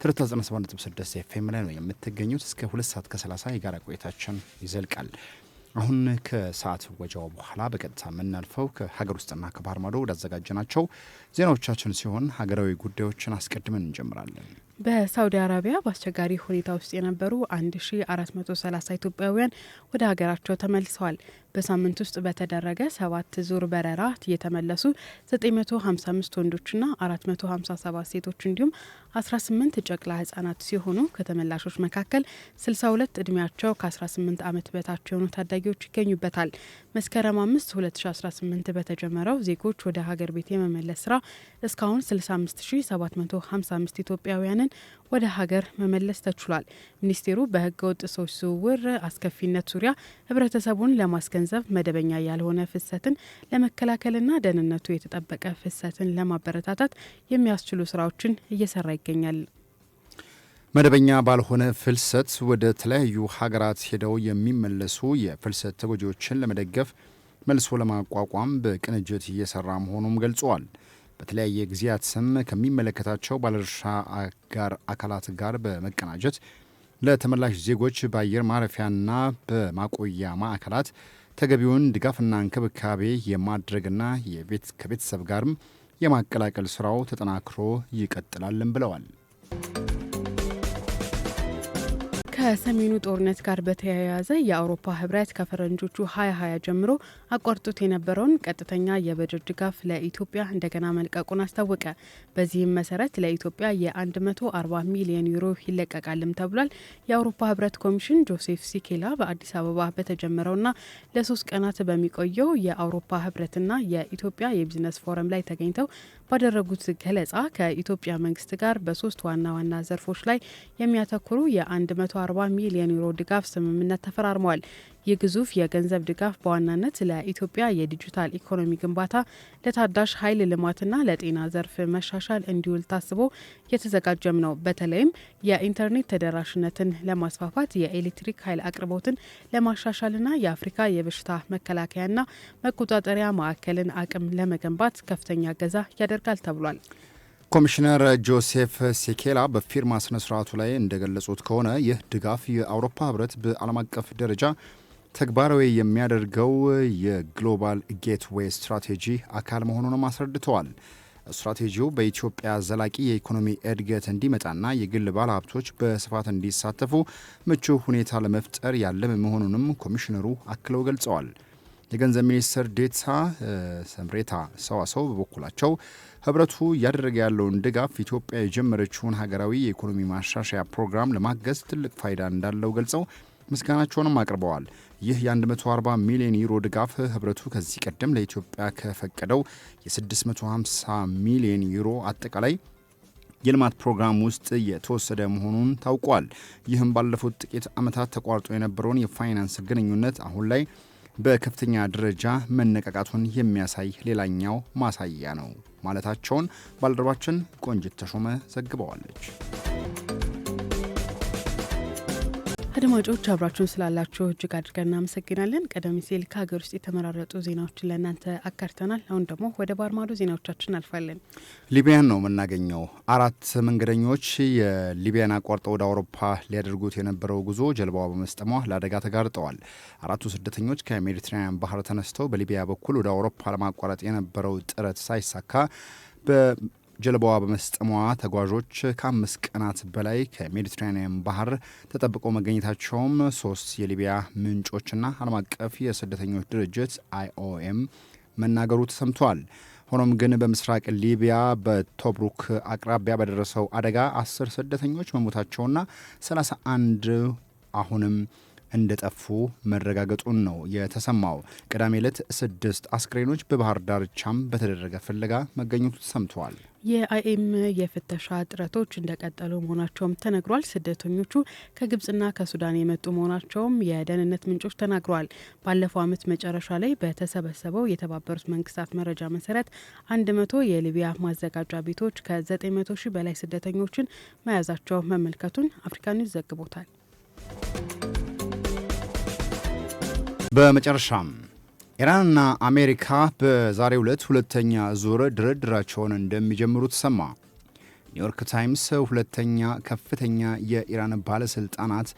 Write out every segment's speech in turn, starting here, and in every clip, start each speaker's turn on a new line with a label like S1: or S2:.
S1: ትርታ 97.6 ኤፍኤም ላይ ነው የምትገኙት። እስከ 2 ሰዓት ከ30 የጋራ ቆይታችን ይዘልቃል። አሁን ከሰዓት ወጃው በኋላ በቀጥታ የምናልፈው ከሀገር ውስጥና ከባህር ማዶ ወዳዘጋጀናቸው ዜናዎቻችን ሲሆን ሀገራዊ ጉዳዮችን አስቀድመን እንጀምራለን።
S2: በሳውዲ አረቢያ በአስቸጋሪ ሁኔታ ውስጥ የነበሩ 1430 ኢትዮጵያውያን ወደ ሀገራቸው ተመልሰዋል። በሳምንት ውስጥ በተደረገ 7 ዙር በረራ የተመለሱ 955 ወንዶችና 457 ሴቶች እንዲሁም 18 ጨቅላ ህጻናት ሲሆኑ ከተመላሾች መካከል 62 እድሜያቸው ከ18 ዓመት በታች የሆኑ ታዳጊዎች ይገኙበታል። መስከረም 5 2018 በተጀመረው ዜጎች ወደ ሀገር ቤት የመመለስ ስራ እስካሁን 65755 ኢትዮጵያውያንን ወደ ሀገር መመለስ ተችሏል። ሚኒስቴሩ በህገ ወጥ ሰዎች ዝውውር አስከፊነት ዙሪያ ህብረተሰቡን ለማስገንዘብ መደበኛ ያልሆነ ፍሰትን ለመከላከልና ደህንነቱ የተጠበቀ ፍሰትን ለማበረታታት የሚያስችሉ ስራዎችን እየሰራ ይገኛል።
S1: መደበኛ ባልሆነ ፍልሰት ወደ ተለያዩ ሀገራት ሄደው የሚመለሱ የፍልሰት ተጎጂዎችን ለመደገፍ መልሶ ለማቋቋም በቅንጅት እየሰራ መሆኑም ገልጿል። በተለያየ ጊዜያት ስም ከሚመለከታቸው ባለድርሻ አካላት ጋር በመቀናጀት ለተመላሽ ዜጎች በአየር ማረፊያና በማቆያ ማዕከላት ተገቢውን ድጋፍና እንክብካቤ የማድረግና ከቤተሰብ ጋርም የማቀላቀል ስራው ተጠናክሮ ይቀጥላልን ብለዋል።
S2: ከሰሜኑ ጦርነት ጋር በተያያዘ የአውሮፓ ህብረት ከፈረንጆቹ 2020 ጀምሮ አቋርጦት የነበረውን ቀጥተኛ የበጀት ድጋፍ ለኢትዮጵያ እንደገና መልቀቁን አስታወቀ። በዚህም መሰረት ለኢትዮጵያ የ140 ሚሊዮን ዩሮ ይለቀቃልም ተብሏል። የአውሮፓ ህብረት ኮሚሽን ጆሴፍ ሲኬላ በአዲስ አበባ በተጀመረውና ለ3 ቀናት በሚቆየው የአውሮፓ ህብረትና የኢትዮጵያ የቢዝነስ ፎረም ላይ ተገኝተው ባደረጉት ገለጻ ከኢትዮጵያ መንግስት ጋር በ3 ዋና ዋና ዘርፎች ላይ የሚያተኩሩ የ140 ሚሊዮን ዩሮ ድጋፍ ስምምነት ተፈራርመዋል። ይህ ግዙፍ የገንዘብ ድጋፍ በዋናነት ለኢትዮጵያ የዲጂታል ኢኮኖሚ ግንባታ፣ ለታዳሽ ኃይል ልማትና ለጤና ዘርፍ መሻሻል እንዲውል ታስቦ የተዘጋጀም ነው። በተለይም የኢንተርኔት ተደራሽነትን ለማስፋፋት፣ የኤሌክትሪክ ኃይል አቅርቦትን ለማሻሻልና የአፍሪካ የበሽታ መከላከያና መቆጣጠሪያ ማዕከልን አቅም ለመገንባት ከፍተኛ እገዛ ያደርጋል ተብሏል።
S1: ኮሚሽነር ጆሴፍ ሴኬላ በፊርማ ስነስርዓቱ ላይ እንደገለጹት ከሆነ ይህ ድጋፍ የአውሮፓ ህብረት በዓለም አቀፍ ደረጃ ተግባራዊ የሚያደርገው የግሎባል ጌትዌይ ስትራቴጂ አካል መሆኑንም አስረድተዋል። ስትራቴጂው በኢትዮጵያ ዘላቂ የኢኮኖሚ እድገት እንዲመጣና የግል ባለሀብቶች በስፋት እንዲሳተፉ ምቹ ሁኔታ ለመፍጠር ያለመ መሆኑንም ኮሚሽነሩ አክለው ገልጸዋል። የገንዘብ ሚኒስትር ዴኤታ ሰምሬታ ሰዋሰው በበኩላቸው ህብረቱ እያደረገ ያለውን ድጋፍ ኢትዮጵያ የጀመረችውን ሀገራዊ የኢኮኖሚ ማሻሻያ ፕሮግራም ለማገዝ ትልቅ ፋይዳ እንዳለው ገልጸው ምስጋናቸውንም አቅርበዋል። ይህ የ140 ሚሊዮን ዩሮ ድጋፍ ህብረቱ ከዚህ ቀደም ለኢትዮጵያ ከፈቀደው የ650 ሚሊዮን ዩሮ አጠቃላይ የልማት ፕሮግራም ውስጥ የተወሰደ መሆኑን ታውቋል። ይህም ባለፉት ጥቂት ዓመታት ተቋርጦ የነበረውን የፋይናንስ ግንኙነት አሁን ላይ በከፍተኛ ደረጃ መነቃቃቱን የሚያሳይ ሌላኛው ማሳያ ነው ማለታቸውን ባልደረባችን ቆንጅት ተሾመ ዘግበዋለች።
S2: አድማጮች አብራችሁን ስላላችሁ እጅግ አድርገን እናመሰግናለን። ቀደም ሲል ከሀገር ውስጥ የተመራረጡ ዜናዎችን ለእናንተ አካርተናል። አሁን ደግሞ ወደ ባህር ማዶ ዜናዎቻችን አልፋለን።
S1: ሊቢያን ነው የምናገኘው። 4 መንገደኞች የሊቢያን አቋርጠው ወደ አውሮፓ ሊያደርጉት የነበረው ጉዞ ጀልባዋ በመስጠሟ ለአደጋ ተጋርጠዋል። 4ቱ ስደተኞች ከሜዲትራኒያን ባህር ተነስተው በሊቢያ በኩል ወደ አውሮፓ ለማቋረጥ የነበረው ጥረት ሳይሳካ ጀልባዋ በመስጠሟ ተጓዦች ከ5 ቀናት በላይ ከሜዲትራኒያን ባህር ተጠብቀው መገኘታቸውም 3 የሊቢያ ምንጮችና ዓለም አቀፍ የስደተኞች ድርጅት IOM መናገሩ ተሰምቷል። ሆኖም ግን በምስራቅ ሊቢያ በቶብሩክ አቅራቢያ በደረሰው አደጋ 10 ስደተኞች መሞታቸውና 31 አሁንም እንደጠፉ መረጋገጡን ነው የተሰማው። ቅዳሜ ዕለት 6 አስክሬኖች በባህር ዳርቻም በተደረገ ፍለጋ መገኘቱ ተሰምተዋል።
S2: የአይኤም የፍተሻ ጥረቶች እንደቀጠሉ መሆናቸውም ተነግሯል። ስደተኞቹ ከግብጽና ከሱዳን የመጡ መሆናቸውም የደህንነት ምንጮች ተናግረዋል። ባለፈው ዓመት መጨረሻ ላይ በተሰበሰበው የተባበሩት መንግስታት መረጃ መሰረት 100 የሊቢያ ማዘጋጃ ቤቶች ከ900 ሺህ በላይ ስደተኞችን መያዛቸው መመልከቱን አፍሪካ ኒውስ ዘግቦታል።
S1: በመጨረሻም ኢራንና አሜሪካ በዛሬው ዕለት ሁለተኛ ዙር ድርድራቸውን እንደሚጀምሩ ተሰማ። ኒውዮርክ ታይምስ ሁለተኛ ከፍተኛ የኢራን ባለስልጣናት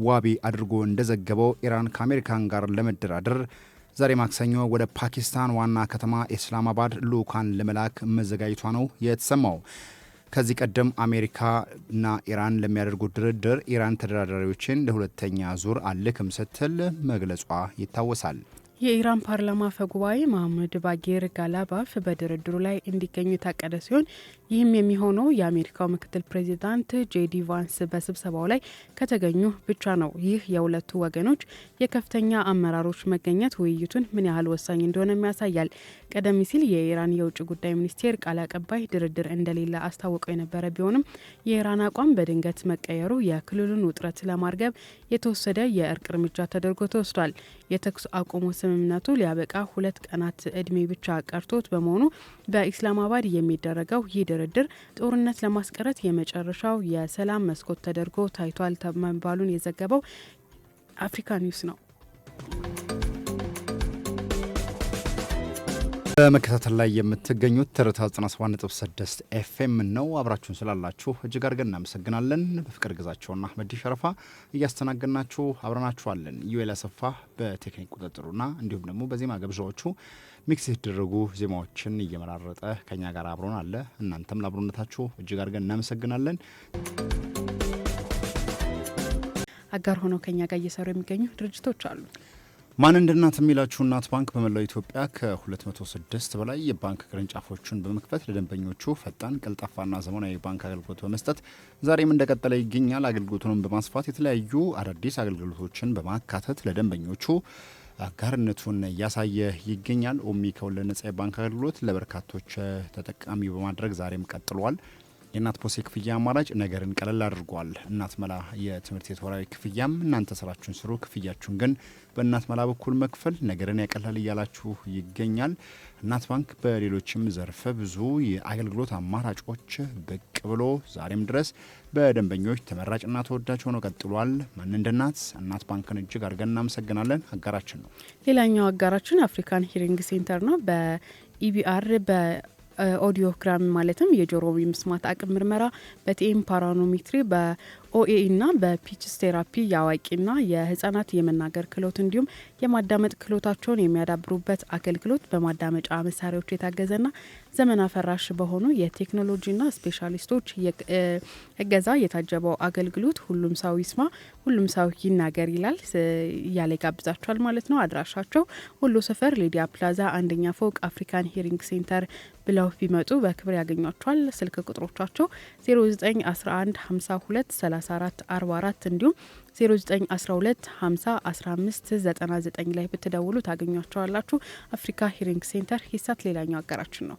S1: ዋቢ አድርጎ እንደዘገበው ኢራን ከአሜሪካን ጋር ለመደራደር ዛሬ ማክሰኞ ወደ ፓኪስታን ዋና ከተማ ኢስላማባድ ልዑካን ለመላክ መዘጋጀቷ ነው የተሰማው። ከዚህ ቀደም አሜሪካና ኢራን ለሚያደርጉት ድርድር ኢራን ተደራዳሪዎችን ለሁለተኛ ዙር አልክም ስትል መግለጿ ይታወሳል።
S2: የኢራን ፓርላማ አፈ ጉባኤ መሐመድ ባጌር ጋላባፍ በድርድሩ ላይ እንዲገኙ የታቀደ ሲሆን ይህም የሚሆነው የአሜሪካው ምክትል ፕሬዚዳንት ጄዲ ቫንስ በስብሰባው ላይ ከተገኙ ብቻ ነው። ይህ የሁለቱ ወገኖች የከፍተኛ አመራሮች መገኘት ውይይቱን ምን ያህል ወሳኝ እንደሆነ ያሳያል። ቀደም ሲል የኢራን የውጭ ጉዳይ ሚኒስቴር ቃል አቀባይ ድርድር እንደሌለ አስታውቀው የነበረ ቢሆንም የኢራን አቋም በድንገት መቀየሩ የክልሉን ውጥረት ለማርገብ የተወሰደ የእርቅ እርምጃ ተደርጎ ተወስዷል። የተኩስ አቁሙ ስምምነቱ ሊያበቃ 2 ቀናት እድሜ ብቻ ቀርቶት በመሆኑ በኢስላማባድ የሚደረገው ይህ ድርድር ጦርነት ለማስቀረት የመጨረሻው የሰላም መስኮት ተደርጎ ታይቷል መባሉን የዘገበው አፍሪካ ኒውስ ነው።
S1: በመከታተል ላይ የምትገኙት ትርታ 97.6 ኤፍኤም ነው። አብራችሁን ስላላችሁ እጅግ አድርገን እናመሰግናለን። በፍቅር ግዛቸውና አህመድ ሸረፋ እያስተናገድናችሁ አብረናችኋለን። ዩኤል አሰፋ በቴክኒክ ቁጥጥሩና እንዲሁም ደግሞ በዜማ ገብዣዎቹ ሚክስ የተደረጉ ዜማዎችን እየመራረጠ ከኛ ጋር አብሮን አለ። እናንተም ለአብሮነታችሁ እጅግ አድርገን እናመሰግናለን።
S2: አጋር ሆነው ከኛ ጋር እየሰሩ የሚገኙ ድርጅቶች አሉ።
S1: ማን እንደ እናት የሚላችሁ እናት ባንክ በመላው ኢትዮጵያ ከ206 በላይ የባንክ ቅርንጫፎችን በመክፈት ለደንበኞቹ ፈጣን ቀልጣፋና ዘመናዊ ባንክ አገልግሎት በመስጠት ዛሬም እንደቀጠለ ይገኛል። አገልግሎቱንም በማስፋት የተለያዩ አዳዲስ አገልግሎቶችን በማካተት ለደንበኞቹ አጋርነቱን እያሳየ ይገኛል። ኦሚ ከወለድ ነጻ የባንክ አገልግሎት ለበርካቶች ተጠቃሚ በማድረግ ዛሬም ቀጥሏል። የእናት ፖስ ክፍያ አማራጭ ነገርን ቀለል አድርጓል። እናት መላ የትምህርት ቤት ወራዊ ክፍያም እናንተ ስራችሁን ስሩ፣ ክፍያችሁን ግን በእናት መላ በኩል መክፈል ነገርን ያቀላል እያላችሁ ይገኛል። እናት ባንክ በሌሎችም ዘርፈ ብዙ የአገልግሎት አማራጮች ብቅ ብሎ ዛሬም ድረስ በደንበኞች ተመራጭና ተወዳጅ ሆኖ ቀጥሏል። ማን እንደ እናት ባንክን እጅግ አድርገን እናመሰግናለን። አጋራችን ነው።
S2: ሌላኛው አጋራችን አፍሪካን ሂሪንግ ሴንተር ነው። በኢቢአር ኦዲዮግራም ማለትም የጆሮ የመስማት አቅም ምርመራ፣ በቲኤም ፓራኖሜትሪ፣ በኦኤ እና በፒችስ ቴራፒ የአዋቂና የህጻናት የመናገር ክህሎት እንዲሁም የማዳመጥ ክህሎታቸውን የሚያዳብሩበት አገልግሎት በማዳመጫ መሳሪያዎች የታገዘና ዘመን አፈራሽ በሆኑ የቴክኖሎጂና ስፔሻሊስቶች እገዛ የታጀበው አገልግሎት ሁሉም ሰው ይስማ ሁሉም ሰው ይናገር ይላል እያለ ይጋብዛቸዋል ማለት ነው። አድራሻቸው ሁሉ ሰፈር ሊዲያ ፕላዛ አንደኛ ፎቅ አፍሪካን ሂሪንግ ሴንተር ብለው ቢመጡ በክብር ያገኟቸዋል። ስልክ ቁጥሮቻቸው 0911 52 34 44 እንዲሁም 0912 50 15 99 ላይ ብትደውሉ ታገኟቸዋላችሁ። አፍሪካ ሂሪንግ ሴንተር ሂሳት ሌላኛው አጋራችን ነው።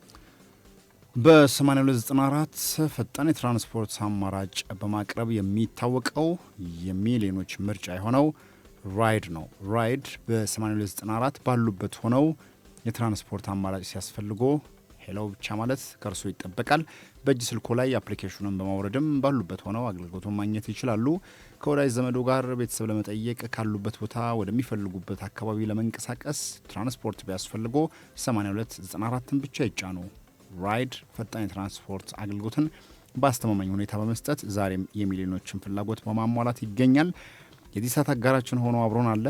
S1: በ8294 ፈጣን የትራንስፖርት አማራጭ በማቅረብ የሚታወቀው የሚሊዮኖች ምርጫ የሆነው ራይድ ነው። ራይድ በ8294 ባሉበት ሆነው የትራንስፖርት አማራጭ ሲያስፈልጎ ሄሎ ብቻ ማለት ከእርሱ ይጠበቃል። በእጅ ስልኮ ላይ አፕሊኬሽኑን በማውረድም ባሉበት ሆነው አገልግሎቱን ማግኘት ይችላሉ። ከወዳጅ ዘመዶ ጋር ቤተሰብ ለመጠየቅ ካሉበት ቦታ ወደሚፈልጉበት አካባቢ ለመንቀሳቀስ ትራንስፖርት ቢያስፈልጎ 8294ን ብቻ ይጫኑ። ራይድ ፈጣን የትራንስፖርት አገልግሎትን በአስተማማኝ ሁኔታ በመስጠት ዛሬም የሚሊዮኖችን ፍላጎት በማሟላት ይገኛል። የዚህ ሰዓት አጋራችን ሆኖ አብሮን አለ።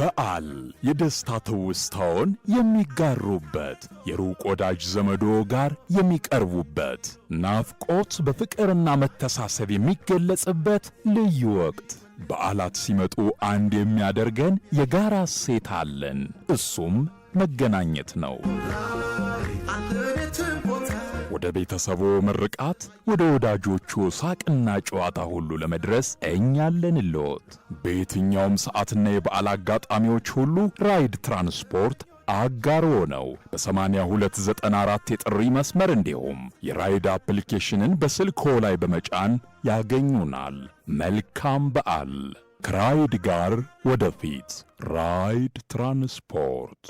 S3: በዓል የደስታ ትውስታውን የሚጋሩበት፣ የሩቅ ወዳጅ ዘመዶ ጋር የሚቀርቡበት፣ ናፍቆት በፍቅርና መተሳሰብ የሚገለጽበት ልዩ ወቅት። በዓላት ሲመጡ አንድ የሚያደርገን የጋራ እሴት አለን። እሱም መገናኘት ነው። ወደ ቤተሰቦ ምርቃት፣ ወደ ወዳጆቹ ሳቅና ጨዋታ ሁሉ ለመድረስ እኛ አለንልዎት። በየትኛውም ሰዓትና የበዓል አጋጣሚዎች ሁሉ ራይድ ትራንስፖርት አጋርዎ ነው። በ8294 የጥሪ መስመር እንዲሁም የራይድ አፕሊኬሽንን በስልክዎ ላይ በመጫን ያገኙናል። መልካም በዓል። ከራይድ ጋር ወደፊት። ራይድ ትራንስፖርት።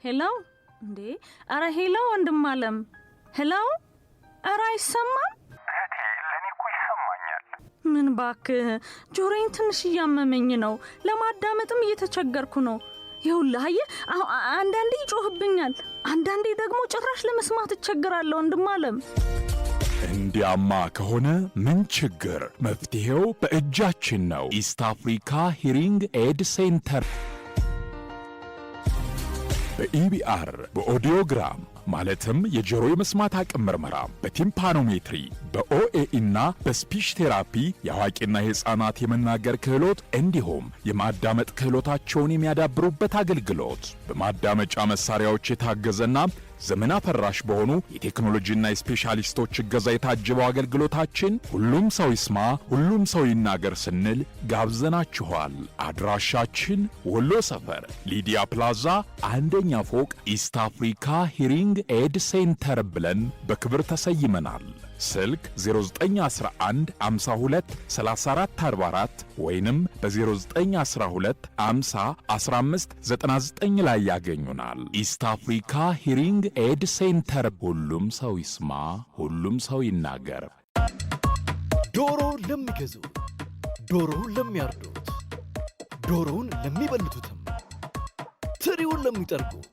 S4: ሄሎ እንዴ! አረ ሄሎ ወንድም አለም፣ ሄሎ! አረ አይሰማም?
S5: እህቴ፣ ለኔ እኮ ይሰማኛል።
S4: ምን ባክህ ጆሮዬን ትንሽ እያመመኝ ነው። ለማዳመጥም እየተቸገርኩ ነው። ይኸውልህ አየህ አንዳንዴ ይጮህብኛል፣ አንዳንዴ ደግሞ ጭራሽ ለመስማት እቸገራለሁ። ወንድማለም
S3: እንዲያማ ከሆነ ምን ችግር? መፍትሄው በእጃችን ነው። ኢስት አፍሪካ ሂሪንግ ኤድ ሴንተር በኢቢአር በኦዲዮግራም ማለትም የጆሮ የመስማት አቅም ምርመራ፣ በቲምፓኖሜትሪ፣ በኦኤኢ እና በስፒች ቴራፒ የአዋቂና የሕፃናት የመናገር ክህሎት እንዲሁም የማዳመጥ ክህሎታቸውን የሚያዳብሩበት አገልግሎት በማዳመጫ መሳሪያዎች የታገዘና ዘመን አፈራሽ በሆኑ የቴክኖሎጂና የስፔሻሊስቶች እገዛ የታጀበው አገልግሎታችን ሁሉም ሰው ይስማ፣ ሁሉም ሰው ይናገር ስንል ጋብዘናችኋል። አድራሻችን ወሎ ሰፈር ሊዲያ ፕላዛ አንደኛ ፎቅ ኢስት አፍሪካ ሂሪንግ ኤድ ሴንተር ብለን በክብር ተሰይመናል። ስልክ 0911 52 34 44 ወይንም በ0912 50 15 99 ላይ ያገኙናል። ኢስት አፍሪካ ሂሪንግ ኤድ ሴንተር። ሁሉም ሰው ይስማ፣ ሁሉም ሰው ይናገር።
S5: ዶሮ ለሚገዙ፣ ዶሮውን ለሚያርዱት፣ ዶሮውን ለሚበልቱትም፣ ትሪውን ለሚጠርጉት፣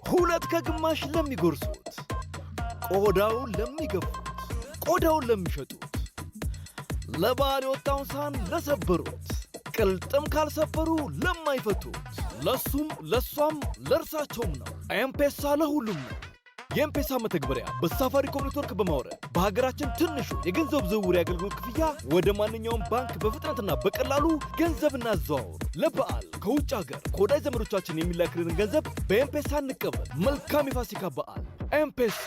S5: ሁለት ከግማሽ ለሚጎርሱት፣ ቆዳውን ለሚገፉት፣ ቆዳውን ለሚሸጡት፣ ለበዓል የወጣውን ሳህን ለሰበሩት፣ ቅልጥም ካልሰበሩ ለማይፈቱት፣ ለሱም ለሷም ለእርሳቸውም ነው። ኤምፔሳ ለሁሉም ነው። የኤምፔሳ መተግበሪያ በሳፋሪኮም ኔትወርክ በማውረድ በሀገራችን ትንሹ የገንዘብ ዝውውር የአገልግሎት ክፍያ ወደ ማንኛውም ባንክ በፍጥነትና በቀላሉ ገንዘብ እናዘዋውር። ለበዓል ከውጭ ሀገር ከወዳጅ ዘመዶቻችን የሚላክልን ገንዘብ በኤምፔሳ እንቀበል። መልካም የፋሲካ በዓል። ኤምፔሳ።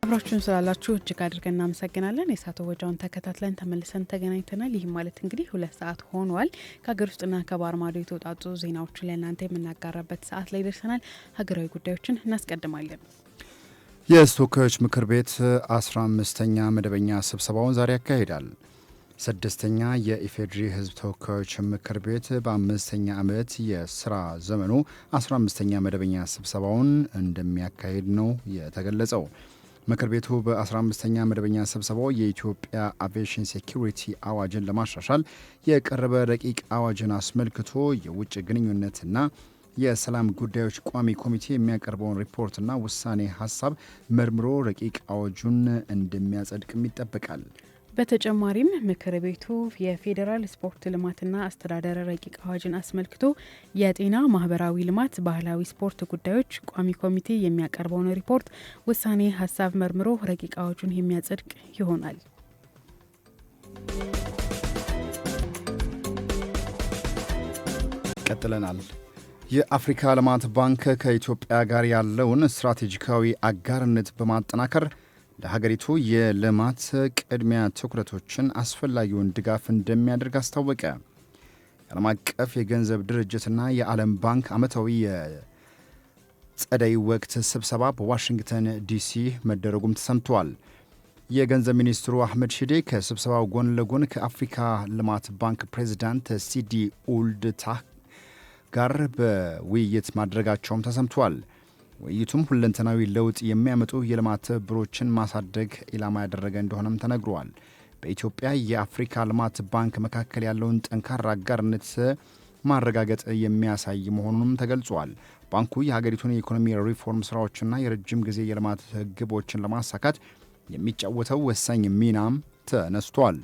S2: አብራችሁን ስላላችሁ እጅግ አድርገን እናመሰግናለን። የሰዓት ወጃውን ተከታትለን ተመልሰን ተገናኝተናል። ይህም ማለት እንግዲህ 2 ሰዓት ሆኗል። ከሀገር ውስጥና ከባህር ማዶ የተውጣጡ ዜናዎችን ለእናንተ የምናጋራበት ሰዓት ላይ ደርሰናል። ሀገራዊ ጉዳዮችን እናስቀድማለን።
S1: የተወካዮች ምክር ቤት 15ኛ መደበኛ ስብሰባውን ዛሬ ያካሂዳል። 6ኛ የኢፌዴሪ ሕዝብ ተወካዮች ምክር ቤት በ5ኛ ዓመት የስራ ዘመኑ 15ኛ መደበኛ ስብሰባውን እንደሚያካሂድ ነው የተገለጸው። ምክር ቤቱ በ15ኛ መደበኛ ስብሰባው የኢትዮጵያ አቪዬሽን ሴኩሪቲ አዋጅን ለማሻሻል የቀረበ ረቂቅ አዋጅን አስመልክቶ የውጭ ግንኙነትና የሰላም ጉዳዮች ቋሚ ኮሚቴ የሚያቀርበውን ሪፖርትና ውሳኔ ሀሳብ መርምሮ ረቂቅ አዋጁን እንደሚያጸድቅም ይጠበቃል።
S2: በተጨማሪም ምክር ቤቱ የፌዴራል ስፖርት ልማትና አስተዳደር ረቂቅ አዋጅን አስመልክቶ የጤና፣ ማህበራዊ ልማት፣ ባህላዊ ስፖርት ጉዳዮች ቋሚ ኮሚቴ የሚያቀርበውን ሪፖርት ውሳኔ ሀሳብ መርምሮ ረቂቅ አዋጁን የሚያጸድቅ ይሆናል።
S1: ቀጥለናል። የአፍሪካ ልማት ባንክ ከኢትዮጵያ ጋር ያለውን ስትራቴጂካዊ አጋርነት በማጠናከር ለሀገሪቱ የልማት ቅድሚያ ትኩረቶችን አስፈላጊውን ድጋፍ እንደሚያደርግ አስታወቀ። የዓለም አቀፍ የገንዘብ ድርጅትና የዓለም ባንክ ዓመታዊ የጸደይ ወቅት ስብሰባ በዋሽንግተን ዲሲ መደረጉም ተሰምቷል። የገንዘብ ሚኒስትሩ አህመድ ሺዴ ከስብሰባው ጎን ለጎን ከአፍሪካ ልማት ባንክ ፕሬዚዳንት ሲዲ ኡልድ ታህ ጋር በውይይት ማድረጋቸውም ተሰምቷል። ውይይቱም ሁለንተናዊ ለውጥ የሚያመጡ የልማት ትብብሮችን ማሳደግ ኢላማ ያደረገ እንደሆነም ተነግሯል። በኢትዮጵያ የአፍሪካ ልማት ባንክ መካከል ያለውን ጠንካራ አጋርነት ማረጋገጥ የሚያሳይ መሆኑንም ተገልጿል። ባንኩ የሀገሪቱን የኢኮኖሚ ሪፎርም ስራዎችና የረጅም ጊዜ የልማት ግቦችን ለማሳካት የሚጫወተው ወሳኝ ሚናም ተነስቷል።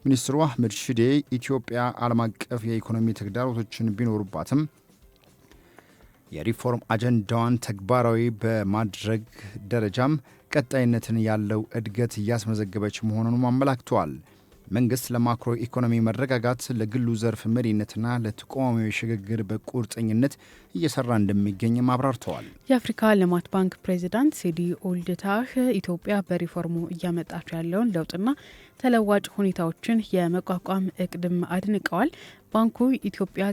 S1: ሚኒስትሩ አህመድ ሺዴ ኢትዮጵያ ዓለም አቀፍ የኢኮኖሚ ተግዳሮቶችን ቢኖሩባትም የሪፎርም አጀንዳዋን ተግባራዊ በማድረግ ደረጃም ቀጣይነትን ያለው እድገት እያስመዘገበች መሆኑንም አመላክተዋል። መንግስት ለማክሮ ኢኮኖሚ መረጋጋት፣ ለግሉ ዘርፍ መሪነትና ለተቋማዊ ሽግግር በቁርጠኝነት እየሰራ እንደሚገኝም አብራርተዋል።
S2: የአፍሪካ ልማት ባንክ ፕሬዚዳንት ሲዲ ኡልድ ታህ ኢትዮጵያ በሪፎርሙ እያመጣቸው ያለውን ለውጥና ተለዋጭ ሁኔታዎችን የመቋቋም እቅድም አድንቀዋል። ባንኩ ኢትዮጵያ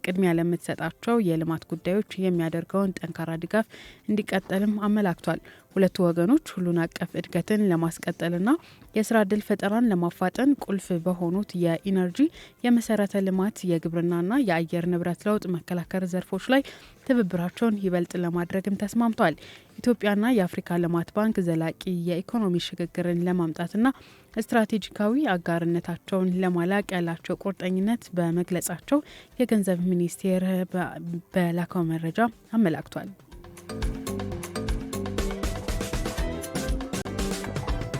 S2: ቅድሚያ ለምትሰጣቸው የልማት ጉዳዮች የሚያደርገውን ጠንካራ ድጋፍ እንዲቀጠልም አመላክቷል። ሁለቱ ወገኖች ሁሉን አቀፍ እድገትን ለማስቀጠልና የስራ ዕድል ፈጠራን ለማፋጠን ቁልፍ በሆኑት የኢነርጂ፣ የመሰረተ ልማት፣ የግብርናና የአየር ንብረት ለውጥ መከላከል ዘርፎች ላይ ትብብራቸውን ይበልጥ ለማድረግም ተስማምቷል። ኢትዮጵያና የአፍሪካ ልማት ባንክ ዘላቂ የኢኮኖሚ ሽግግርን ለማምጣትና ስትራቴጂካዊ አጋርነታቸውን ለማላቅ ያላቸው ቁርጠኝነት በመግለጻቸው የገንዘብ ሚኒስቴር በላከው መረጃ አመላክቷል።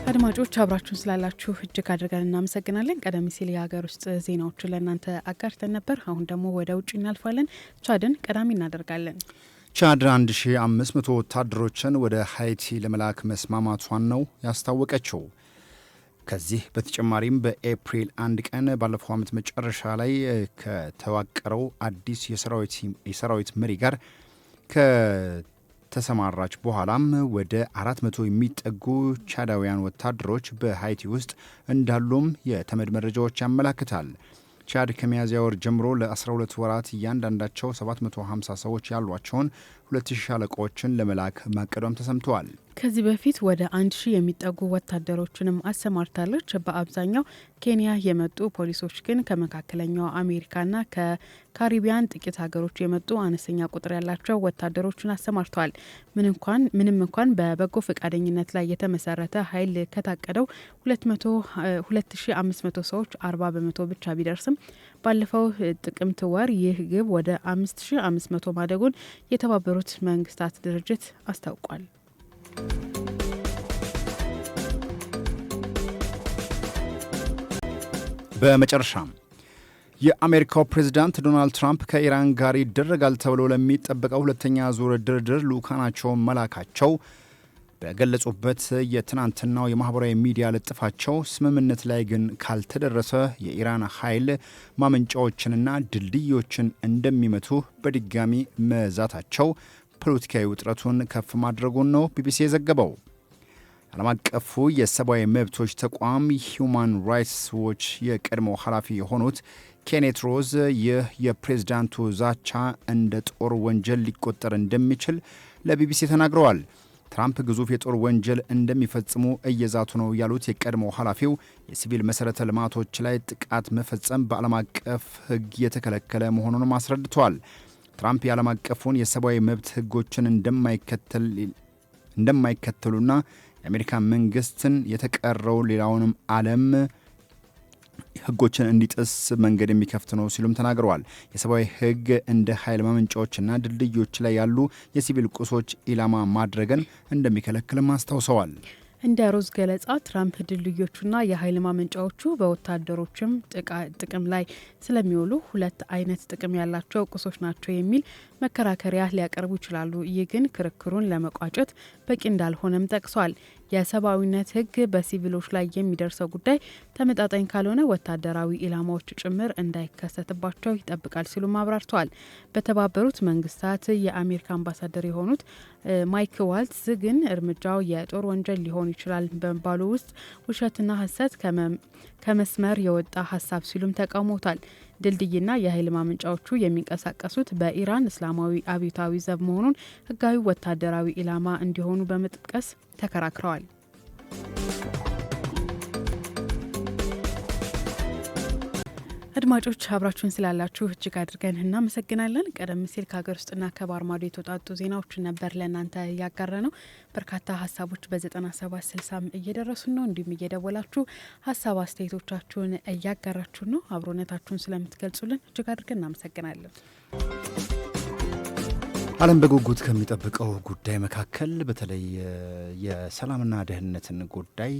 S2: አድማጮች አብራችሁን ስላላችሁ እጅግ አድርገን እናመሰግናለን። ቀደም ሲል የሀገር ውስጥ ዜናዎችን ለእናንተ አጋርተን ነበር። አሁን ደግሞ ወደ ውጭ እናልፋለን። ቻድን ቀዳሚ እናደርጋለን።
S1: ቻድ 1500 ወታደሮችን ወደ ሃይቲ ለመላክ መስማማቷን ነው ያስታወቀችው። ከዚህ በተጨማሪም በኤፕሪል 1 ቀን ባለፈው ዓመት መጨረሻ ላይ ከተዋቀረው አዲስ የሰራዊት መሪ ጋር ከተሰማራች በኋላም ወደ 400 የሚጠጉ ቻዳውያን ወታደሮች በሃይቲ ውስጥ እንዳሉም የተመድ መረጃዎች ያመላክታል። ቻድ ከሚያዝያ ወር ጀምሮ ለ12 ወራት እያንዳንዳቸው 750 ሰዎች ያሏቸውን 2000 ሻለቃዎችን ለመላክ ማቀዷም ተሰምተዋል።
S2: ከዚህ በፊት ወደ 1000 የሚጠጉ ወታደሮችንም አሰማርታለች። በአብዛኛው ኬንያ የመጡ ፖሊሶች ግን ከመካከለኛው አሜሪካና ከካሪቢያን ጥቂት ሀገሮች የመጡ አነስተኛ ቁጥር ያላቸው ወታደሮችን አሰማርተዋል። ምንም እንኳን በበጎ ፈቃደኝነት ላይ የተመሰረተ ኃይል ከታቀደው 2500 ሰዎች 40 በመቶ ብቻ ቢደርስም ባለፈው ጥቅምት ወር ይህ ግብ ወደ 5500 ማደጉን የተባበሩት መንግስታት ድርጅት አስታውቋል።
S1: በመጨረሻም የአሜሪካው ፕሬዝዳንት ዶናልድ ትራምፕ ከኢራን ጋር ይደረጋል ተብሎ ለሚጠበቀው ሁለተኛ ዙር ድርድር ልኡካናቸውን መላካቸው በገለጹበት የትናንትናው የማህበራዊ ሚዲያ ልጥፋቸው ስምምነት ላይ ግን ካልተደረሰ የኢራን ኃይል ማመንጫዎችንና ድልድዮችን እንደሚመቱ በድጋሚ መዛታቸው ፖለቲካዊ ውጥረቱን ከፍ ማድረጉን ነው ቢቢሲ የዘገበው። ዓለም አቀፉ የሰብአዊ መብቶች ተቋም ሂዩማን ራይትስ ዎች የቀድሞ ኃላፊ የሆኑት ኬኔት ሮዝ ይህ የፕሬዝዳንቱ ዛቻ እንደ ጦር ወንጀል ሊቆጠር እንደሚችል ለቢቢሲ ተናግረዋል። ትራምፕ ግዙፍ የጦር ወንጀል እንደሚፈጽሙ እየዛቱ ነው ያሉት የቀድሞ ኃላፊው የሲቪል መሠረተ ልማቶች ላይ ጥቃት መፈጸም በዓለም አቀፍ ሕግ የተከለከለ መሆኑንም አስረድተዋል። ትራምፕ የዓለም አቀፉን የሰብአዊ መብት ሕጎችን እንደማይከተሉና የአሜሪካ መንግስትን የተቀረው ሌላውንም ዓለም ሕጎችን እንዲጥስ መንገድ የሚከፍት ነው ሲሉም ተናግረዋል። የሰብአዊ ሕግ እንደ ኃይል ማመንጫዎችና ድልድዮች ላይ ያሉ የሲቪል ቁሶች ኢላማ ማድረግን እንደሚከለክልም አስታውሰዋል።
S2: እንደ ሮዝ ገለጻ ትራምፕ ድልድዮቹና የኃይል ማመንጫዎቹ በወታደሮችም ጥቅም ላይ ስለሚውሉ ሁለት አይነት ጥቅም ያላቸው ቁሶች ናቸው የሚል መከራከሪያ ሊያቀርቡ ይችላሉ። ይህ ግን ክርክሩን ለመቋጨት በቂ እንዳልሆነም ጠቅሷል። የሰብአዊነት ሕግ በሲቪሎች ላይ የሚደርሰው ጉዳይ ተመጣጣኝ ካልሆነ ወታደራዊ ኢላማዎች ጭምር እንዳይከሰትባቸው ይጠብቃል ሲሉም አብራርተዋል። በተባበሩት መንግስታት የአሜሪካ አምባሳደር የሆኑት ማይክ ዋልትዝ ግን እርምጃው የጦር ወንጀል ሊሆን ይችላል በመባሉ ውስጥ ውሸትና ሐሰት ከመስመር የወጣ ሀሳብ ሲሉም ተቃውሞታል። ድልድይና የኃይል ማመንጫዎቹ የሚንቀሳቀሱት በኢራን እስላማዊ አብዮታዊ ዘብ መሆኑን ህጋዊ ወታደራዊ ኢላማ እንዲሆኑ በመጥቀስ ተከራክረዋል። አድማጮች አብራችሁን ስላላችሁ እጅግ አድርገን እናመሰግናለን። ቀደም ሲል ከሀገር ውስጥና ከባህር ማዶ የተውጣጡ ዜናዎችን ነበር ለእናንተ እያጋራ ነው። በርካታ ሀሳቦች በ9760 እየደረሱ ነው። እንዲሁም እየደወላችሁ ሀሳብ አስተያየቶቻችሁን እያጋራችሁ ነው። አብሮነታችሁን ስለምትገልጹልን እጅግ አድርገን እናመሰግናለን።
S1: ዓለም በጉጉት ከሚጠብቀው ጉዳይ መካከል በተለይ የሰላምና ደህንነትን ጉዳይ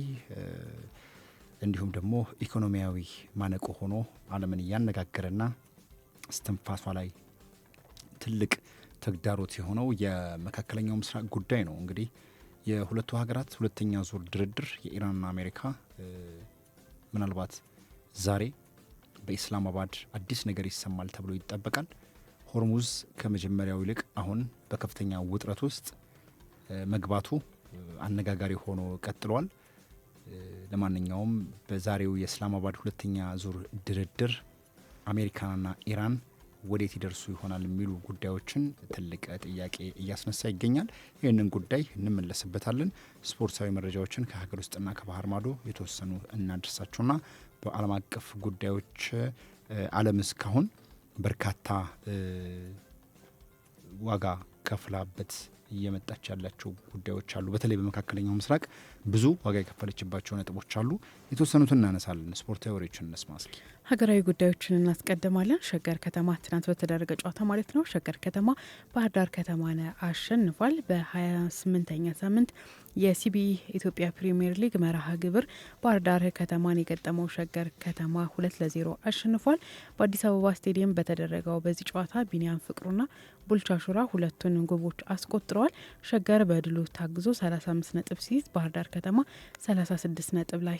S1: እንዲሁም ደግሞ ኢኮኖሚያዊ ማነቆ ሆኖ ዓለምን እያነጋገረና እስትንፋሷ ላይ ትልቅ ተግዳሮት የሆነው የመካከለኛው ምስራቅ ጉዳይ ነው። እንግዲህ የሁለቱ ሀገራት ሁለተኛ ዙር ድርድር የኢራንና አሜሪካ ምናልባት ዛሬ በኢስላማባድ አዲስ ነገር ይሰማል ተብሎ ይጠበቃል። ሆርሙዝ ከመጀመሪያው ይልቅ አሁን በከፍተኛ ውጥረት ውስጥ መግባቱ አነጋጋሪ ሆኖ ቀጥሏል። ለማንኛውም በዛሬው የኢስላማባድ ሁለተኛ ዙር ድርድር አሜሪካና ኢራን ወዴት ይደርሱ ይሆናል የሚሉ ጉዳዮችን ትልቅ ጥያቄ እያስነሳ ይገኛል። ይህንን ጉዳይ እንመለስበታለን። ስፖርታዊ መረጃዎችን ከሀገር ውስጥና ከባህር ማዶ የተወሰኑ እናደርሳችሁና በዓለም አቀፍ ጉዳዮች ዓለም እስካሁን በርካታ ዋጋ ከፍላበት እየመጣች ያላቸው ጉዳዮች አሉ። በተለይ በመካከለኛው ምስራቅ ብዙ ዋጋ የከፈለችባቸው ነጥቦች አሉ። የተወሰኑትን እናነሳለን። ስፖርታዊ ወሬዎችን እንስማ እስኪ።
S2: ሀገራዊ ጉዳዮችን እናስቀድማለን። ሸገር ከተማ ትናንት በተደረገ ጨዋታ ማለት ነው ሸገር ከተማ ባህር ዳር ከተማን አሸንፏል። በ28ኛ ሳምንት የሲቢ ኢትዮጵያ ፕሪሚየር ሊግ መርሃ ግብር ባህር ዳር ከተማን የገጠመው ሸገር ከተማ 2-0 አሸንፏል። በአዲስ አበባ ስቴዲየም በተደረገው በዚህ ጨዋታ ቢኒያም ፍቅሩና ቡልቻ ሹራ ሁለቱን ግቦች አስቆጥረዋል። ሸገር በድሉ ታግዞ 35 ነጥብ ሲይዝ ባህር ዳር ከተማ 36 ነጥብ ላይ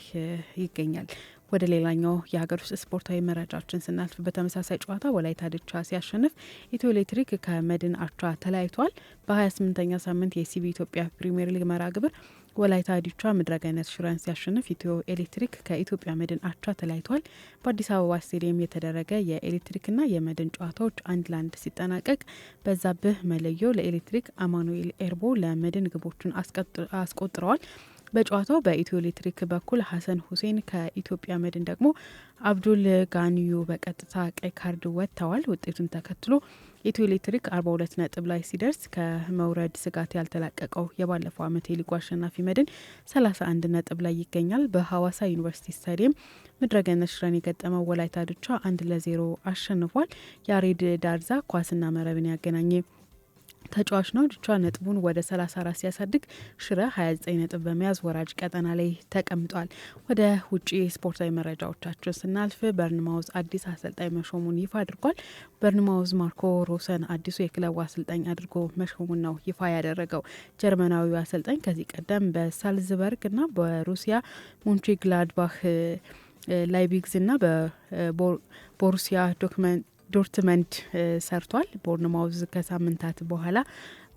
S2: ይገኛል። ወደ ሌላኛው የሀገር ውስጥ ስፖርታዊ መረጃችን ስናልፍ በተመሳሳይ ጨዋታ ወላይታ ድቻ ሲያሸንፍ ኢትዮ ኤሌክትሪክ ከመድን አቻ ተለያይቷል። በ28ኛ ሳምንት የሲቢ ኢትዮጵያ ፕሪሚየር ሊግ መርሃ ግብር ወላይታ ዲቻ ምድረገነት ሽረን ሲያሸንፍ ኢትዮ ኤሌክትሪክ ከኢትዮጵያ መድን አቻ ተለያይቷል። በአዲስ አበባ ስቴዲየም የተደረገ የኤሌክትሪክና የመድን ጨዋታዎች 1-1 ሲጠናቀቅ በዛብህ መለዮ ለኤሌክትሪክ፣ አማኑኤል ኤርቦ ለመድን ግቦቹን አስቆጥረዋል። በጨዋታው በኢትዮ ኤሌክትሪክ በኩል ሀሰን ሁሴን ከኢትዮጵያ መድን ደግሞ አብዱል ጋኒዩ በቀጥታ ቀይ ካርድ ወጥተዋል። ውጤቱን ተከትሎ ኢትዮ ኤሌክትሪክ 42 ነጥብ ላይ ሲደርስ ከመውረድ ስጋት ያልተላቀቀው የባለፈው ዓመት የሊጉ አሸናፊ መድን 31 ነጥብ ላይ ይገኛል። በሐዋሳ ዩኒቨርሲቲ ስታዲየም ምድረገነት ሽረን የገጠመው ወላይታ ድቻ 1-0 አሸንፏል። ያሬድ ዳርዛ ኳስና መረብን ያገናኘ ተጫዋች ነው። ድቻ ነጥቡን ወደ 34 ሲያሳድግ ሽረ 29 ነጥብ በመያዝ ወራጅ ቀጠና ላይ ተቀምጧል። ወደ ውጪ ስፖርታዊ መረጃዎቻችን ስናልፍ በርንማውዝ አዲስ አሰልጣኝ መሾሙን ይፋ አድርጓል። በርንማውዝ ማርኮ ሮሰን አዲሱ የክለቡ አሰልጣኝ አድርጎ መሾሙን ነው ይፋ ያደረገው። ጀርመናዊው አሰልጣኝ ከዚህ ቀደም በሳልዝበርግ እና በሩሲያ ሙንቼግላድባህ ላይቢግዝ እና በቦሩሲያ ዶርትመንድ ሰርቷል። ቦርንማውዝ ከሳምንታት በኋላ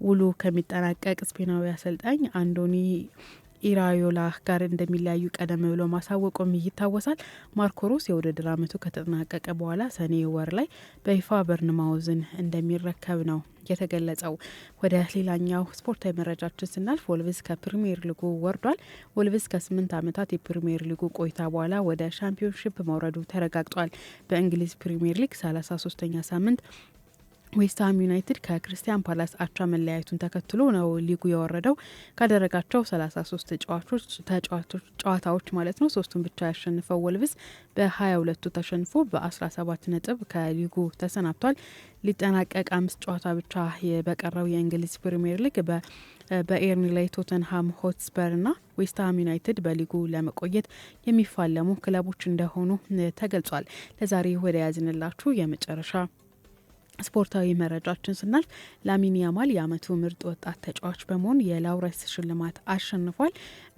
S2: ውሉ ከሚጠናቀቅ ስፔናዊ አሰልጣኝ አንዶኒ ኢራዮላ ጋር እንደሚለያዩ ቀደም ብሎ ማሳወቁም ይታወሳል። ማርኮ ሮስ የውድድር ዓመቱ ከተጠናቀቀ በኋላ ሰኔ ወር ላይ በይፋ በርንማውዝን እንደሚረከብ ነው የተገለጸው። ወደ ሌላኛው ስፖርታዊ መረጃችን ስናልፍ ወልቭስ ከፕሪሚየር ሊጉ ወርዷል። ወልቭስ ከ8 ዓመታት የፕሪሚየር ሊጉ ቆይታ በኋላ ወደ ሻምፒዮንሺፕ መውረዱ ተረጋግጧል። በእንግሊዝ ፕሪሚየር ሊግ 33ኛ ሳምንት ዌስትሃም ዩናይትድ ከክሪስቲያን ፓላስ አቻ መለያየቱን ተከትሎ ነው ሊጉ የወረደው። ካደረጋቸው 33 ጨዋታዎች ማለት ነው 3ቱን ብቻ ያሸንፈው ወልቭስ በ22ቱ ተሸንፎ በ17 ነጥብ ከሊጉ ተሰናብቷል። ሊጠናቀቅ 5 ጨዋታ ብቻ በቀረው የእንግሊዝ ፕሪሚየር ሊግ በኤርኒ ላይ ቶተንሃም ሆትስፐር ና ዌስትሃም ዩናይትድ በሊጉ ለመቆየት የሚፋለሙ ክለቦች እንደሆኑ ተገልጿል። ለዛሬ ወደ ያዝንላችሁ የመጨረሻ ስፖርታዊ መረጃችን ስናልፍ ላሚን ያማል የአመቱ ምርጥ ወጣት ተጫዋች በመሆን የላውረስ ሽልማት አሸንፏል።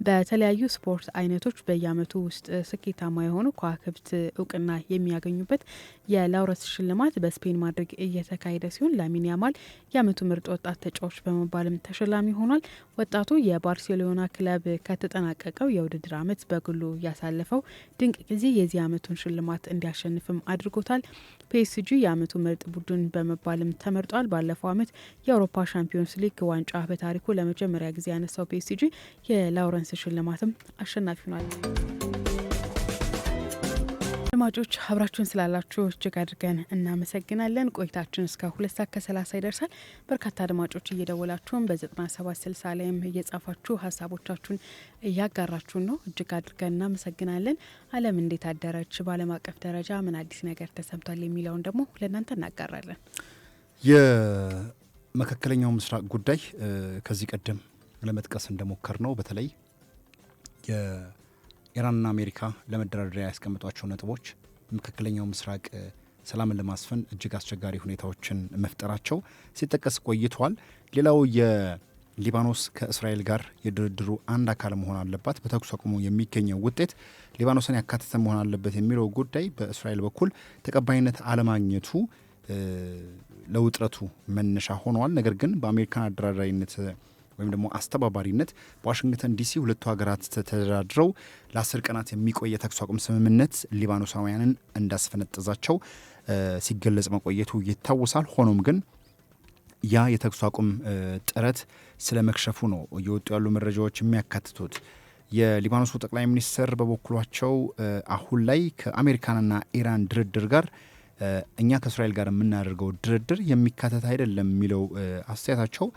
S2: በተለያዩ ስፖርት አይነቶች በየአመቱ ውስጥ ስኬታማ የሆኑ ከዋክብት እውቅና የሚያገኙበት የላውረስ ሽልማት በስፔን ማድሪድ እየተካሄደ ሲሆን ላሚን ያማል የአመቱ ምርጥ ወጣት ተጫዋች በመባልም ተሸላሚ ሆኗል። ወጣቱ የባርሴሎና ክለብ ከተጠናቀቀው የውድድር አመት በግሉ ያሳለፈው ድንቅ ጊዜ የዚህ አመቱን ሽልማት እንዲያሸንፍም አድርጎታል። ፒኤስጂ የአመቱ ምርጥ ቡድን በመባልም ተመርጧል። ባለፈው አመት የአውሮፓ ሻምፒዮንስ ሊግ ዋንጫ በታሪኩ ለመጀመሪያ ጊዜ ያነሳው ፒኤስጂ የላውረንስ ሽልማትም አሸናፊ ሆኗል። አድማጮች አብራችሁን ስላላችሁ እጅግ አድርገን እናመሰግናለን። ቆይታችን እስከ 2:30 ይደርሳል። በርካታ አድማጮች እየደወላችሁን በ9760 ላይም እየጻፋችሁ ሀሳቦቻችሁን እያጋራችሁን ነው። እጅግ አድርገን እናመሰግናለን። ዓለም እንዴት አደረች፣ በዓለም አቀፍ ደረጃ ምን አዲስ ነገር ተሰምቷል የሚለውን ደግሞ ለእናንተ እናጋራለን።
S1: የመካከለኛው ምስራቅ ጉዳይ ከዚህ ቀደም ለመጥቀስ እንደሞከር ነው በተለይ ኢራንና አሜሪካ ለመደራደሪያ ያስቀምጧቸው ነጥቦች መካከለኛው ምስራቅ ሰላምን ለማስፈን እጅግ አስቸጋሪ ሁኔታዎችን መፍጠራቸው ሲጠቀስ ቆይቷል። ሌላው የሊባኖስ ከእስራኤል ጋር የድርድሩ አንድ አካል መሆን አለባት፣ በተኩስ አቁሙ የሚገኘው ውጤት ሊባኖስን ያካተተ መሆን አለበት የሚለው ጉዳይ በእስራኤል በኩል ተቀባይነት አለማግኘቱ ለውጥረቱ መነሻ ሆነዋል። ነገር ግን በአሜሪካን አደራዳሪነት ወይም ደግሞ አስተባባሪነት በዋሽንግተን ዲሲ ሁለቱ ሀገራት ተደራድረው ለ10 ቀናት የሚቆይ የተኩስ አቁም ስምምነት ሊባኖሳውያንን እንዳስፈነጠዛቸው ሲገለጽ መቆየቱ ይታወሳል። ሆኖም ግን ያ የተኩስ አቁም ጥረት ስለ መክሸፉ ነው እየወጡ ያሉ መረጃዎች የሚያካትቱት። የሊባኖሱ ጠቅላይ ሚኒስትር በበኩላቸው አሁን ላይ ከአሜሪካንና ኢራን ድርድር ጋር እኛ ከእስራኤል ጋር የምናደርገው ድርድር የሚካተት አይደለም የሚለው አስተያየታቸው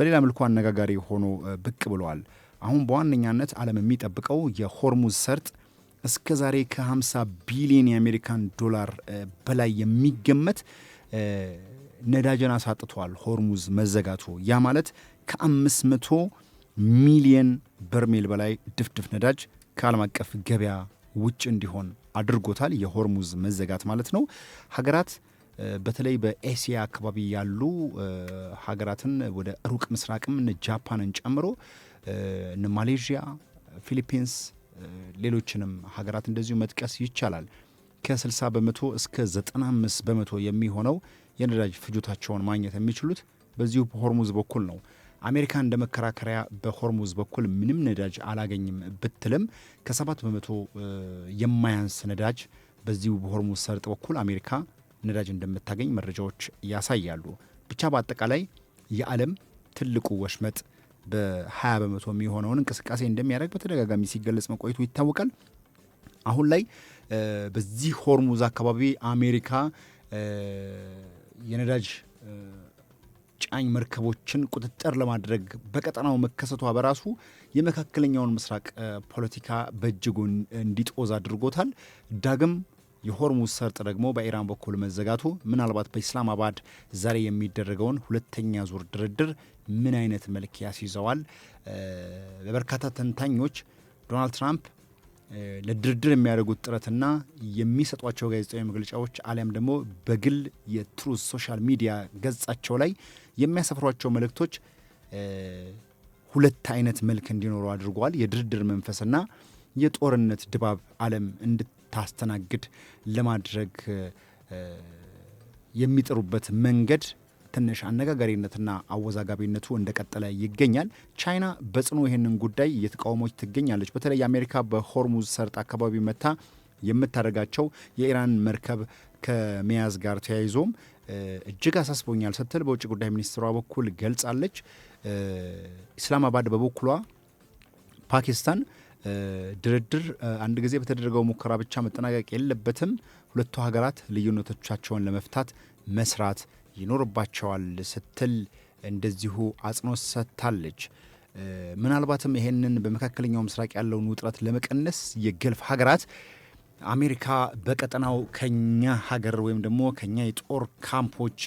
S1: በሌላ መልኩ አነጋጋሪ ሆኖ ብቅ ብለዋል። አሁን በዋነኛነት ዓለም የሚጠብቀው የሆርሙዝ ሰርጥ እስከ ዛሬ ከ50 ቢሊዮን የአሜሪካን ዶላር በላይ የሚገመት ነዳጅን አሳጥቷል። ሆርሙዝ መዘጋቱ ያ ማለት ከ500 ሚሊየን በርሜል በላይ ድፍድፍ ነዳጅ ከዓለም አቀፍ ገበያ ውጭ እንዲሆን አድርጎታል። የሆርሙዝ መዘጋት ማለት ነው። ሀገራት በተለይ በኤሲያ አካባቢ ያሉ ሀገራትን ወደ ሩቅ ምስራቅም ጃፓንን ጨምሮ ማሌዥያ፣ ፊሊፒንስ፣ ሌሎችንም ሀገራት እንደዚሁ መጥቀስ ይቻላል። ከ60 በመቶ እስከ 95 በመቶ የሚሆነው የነዳጅ ፍጆታቸውን ማግኘት የሚችሉት በዚሁ በሆርሙዝ በኩል ነው። አሜሪካ እንደ መከራከሪያ በሆርሙዝ በኩል ምንም ነዳጅ አላገኝም ብትልም ከ7 በመቶ የማያንስ ነዳጅ በዚሁ በሆርሙዝ ሰርጥ በኩል አሜሪካ ነዳጅ እንደምታገኝ መረጃዎች ያሳያሉ። ብቻ በአጠቃላይ የዓለም ትልቁ ወሽመጥ በ20 በመቶ የሚሆነውን እንቅስቃሴ እንደሚያደርግ በተደጋጋሚ ሲገለጽ መቆየቱ ይታወቃል። አሁን ላይ በዚህ ሆርሙዝ አካባቢ አሜሪካ የነዳጅ ጫኝ መርከቦችን ቁጥጥር ለማድረግ በቀጠናው መከሰቷ በራሱ የመካከለኛውን ምስራቅ ፖለቲካ በእጅጉ እንዲጦዝ አድርጎታል። ዳግም የሆርሙዝ ሰርጥ ደግሞ በኢራን በኩል መዘጋቱ ምናልባት በኢስላማባድ ዛሬ የሚደረገውን ሁለተኛ ዙር ድርድር ምን አይነት መልክ ያስይዘዋል? በበርካታ ተንታኞች ዶናልድ ትራምፕ ለድርድር የሚያደርጉት ጥረትና የሚሰጧቸው ጋዜጣዊ መግለጫዎች አሊያም ደግሞ በግል የትሩዝ ሶሻል ሚዲያ ገጻቸው ላይ የሚያሰፍሯቸው መልእክቶች ሁለት አይነት መልክ እንዲኖሩ አድርገዋል። የድርድር መንፈስና የጦርነት ድባብ ዓለም እንድታስተናግድ ለማድረግ የሚጥሩበት መንገድ ትንሽ አነጋጋሪነትና አወዛጋቢነቱ እንደቀጠለ ይገኛል። ቻይና በጽኑ ይህንን ጉዳይ እየተቃወመች ትገኛለች። በተለይ አሜሪካ በሆርሙዝ ሰርጥ አካባቢ መታ የምታደርጋቸው የኢራን መርከብ ከመያዝ ጋር ተያይዞም እጅግ አሳስቦኛል ስትል በውጭ ጉዳይ ሚኒስትሯ በኩል ገልጻለች። ኢስላማባድ በበኩሏ ፓኪስታን ድርድር አንድ ጊዜ በተደረገው ሙከራ ብቻ መጠናቀቅ የለበትም፣ ሁለቱ ሀገራት ልዩነቶቻቸውን ለመፍታት መስራት ይኖርባቸዋል ስትል እንደዚሁ አጽንኦት ሰጥታለች። ምናልባትም ይሄንን በመካከለኛው ምስራቅ ያለውን ውጥረት ለመቀነስ የገልፍ ሀገራት አሜሪካ በቀጠናው ከኛ ሀገር ወይም ደግሞ ከኛ የጦር ካምፖች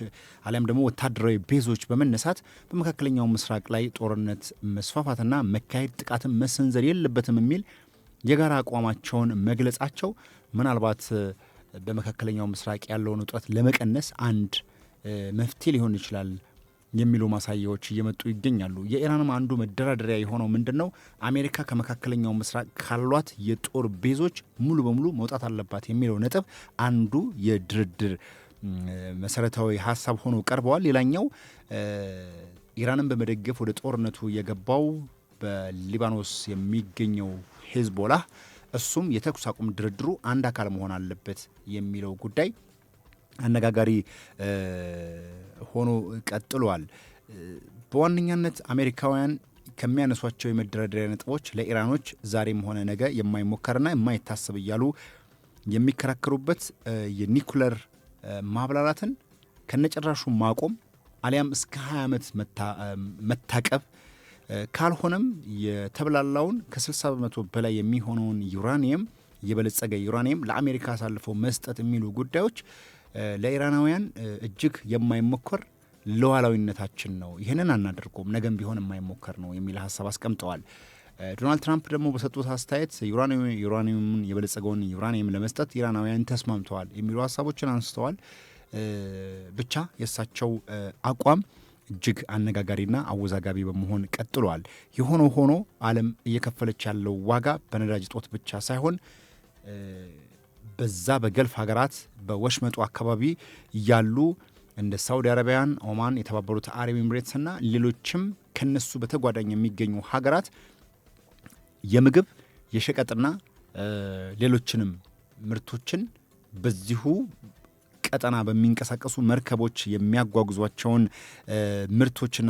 S1: አሊያም ደግሞ ወታደራዊ ቤዞች በመነሳት በመካከለኛው ምስራቅ ላይ ጦርነት መስፋፋትና መካሄድ ጥቃትን መሰንዘር የለበትም የሚል የጋራ አቋማቸውን መግለጻቸው ምናልባት በመካከለኛው ምስራቅ ያለውን ውጥረት ለመቀነስ አንድ መፍትሄ ሊሆን ይችላል የሚሉ ማሳያዎች እየመጡ ይገኛሉ። የኢራንም አንዱ መደራደሪያ የሆነው ምንድን ነው? አሜሪካ ከመካከለኛው ምስራቅ ካሏት የጦር ቤዞች ሙሉ በሙሉ መውጣት አለባት የሚለው ነጥብ አንዱ የድርድር መሰረታዊ ሀሳብ ሆኖ ቀርበዋል። ሌላኛው ኢራንን በመደገፍ ወደ ጦርነቱ የገባው በሊባኖስ የሚገኘው ሄዝቦላህ እሱም የተኩስ አቁም ድርድሩ አንድ አካል መሆን አለበት የሚለው ጉዳይ አነጋጋሪ ሆኖ ቀጥሏል። በዋነኛነት አሜሪካውያን ከሚያነሷቸው የመደራደሪያ ነጥቦች ለኢራኖች ዛሬም ሆነ ነገ የማይሞከርና የማይታሰብ እያሉ የሚከራከሩበት የኒኩለር ማብላላትን ከነጨራሹ ማቆም አሊያም እስከ 20 ዓመት መታቀብ ካልሆነም የተብላላውን ከ60 በመቶ በላይ የሚሆነውን ዩራኒየም የበለጸገ ዩራኒየም ለአሜሪካ አሳልፈው መስጠት የሚሉ ጉዳዮች ለኢራናውያን እጅግ የማይሞከር ሉዓላዊነታችን ነው፣ ይህንን አናደርገውም፣ ነገም ቢሆን የማይሞከር ነው የሚል ሀሳብ አስቀምጠዋል። ዶናልድ ትራምፕ ደግሞ በሰጡት አስተያየት ዩራኒየምን የበለጸገውን ዩራኒየም ለመስጠት ኢራናውያን ተስማምተዋል የሚሉ ሀሳቦችን አንስተዋል። ብቻ የእሳቸው አቋም እጅግ አነጋጋሪና አወዛጋቢ በመሆን ቀጥሏል። የሆነው ሆኖ ዓለም እየከፈለች ያለው ዋጋ በነዳጅ እጦት ብቻ ሳይሆን በዛ በገልፍ ሀገራት በወሽመጡ አካባቢ ያሉ እንደ ሳውዲ አረቢያን፣ ኦማን፣ የተባበሩት አረብ ኤምሬትስና ሌሎችም ከነሱ በተጓዳኝ የሚገኙ ሀገራት የምግብ የሸቀጥና ሌሎችንም ምርቶችን በዚሁ ቀጠና በሚንቀሳቀሱ መርከቦች የሚያጓጉዟቸውን ምርቶችና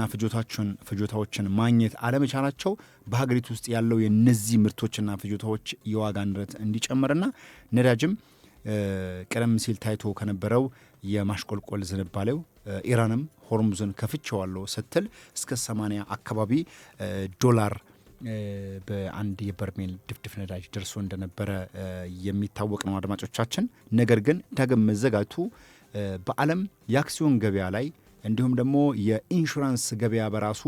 S1: ፍጆታዎችን ማግኘት አለመቻላቸው በሀገሪቱ ውስጥ ያለው የነዚህ ምርቶችና ፍጆታዎች የዋጋ ንረት እንዲጨምርና ነዳጅም ቀደም ሲል ታይቶ ከነበረው የማሽቆልቆል ዝንባሌው ኢራንም ሆርሙዝን ከፍቼዋለሁ ስትል እስከ 80 አካባቢ ዶላር በአንድ የበርሜል ድፍድፍ ነዳጅ ደርሶ እንደነበረ የሚታወቅ ነው አድማጮቻችን። ነገር ግን ዳግም መዘጋቱ በዓለም የአክሲዮን ገበያ ላይ እንዲሁም ደግሞ የኢንሹራንስ ገበያ በራሱ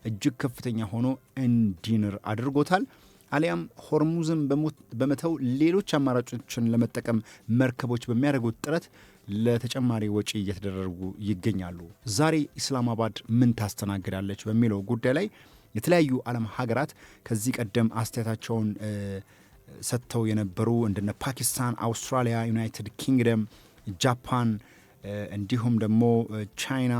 S1: እጅግ ከፍተኛ ሆኖ እንዲንር አድርጎታል። አሊያም ሆርሙዝን በመተው ሌሎች አማራጮችን ለመጠቀም መርከቦች በሚያደርጉት ጥረት ለተጨማሪ ወጪ እየተደረጉ ይገኛሉ። ዛሬ ኢስላማባድ ምን ታስተናግዳለች በሚለው ጉዳይ ላይ የተለያዩ ዓለም ሀገራት ከዚህ ቀደም አስተያየታቸውን ሰጥተው የነበሩ እንደነ ፓኪስታን፣ አውስትራሊያ፣ ዩናይትድ ኪንግደም፣ ጃፓን እንዲሁም ደግሞ ቻይና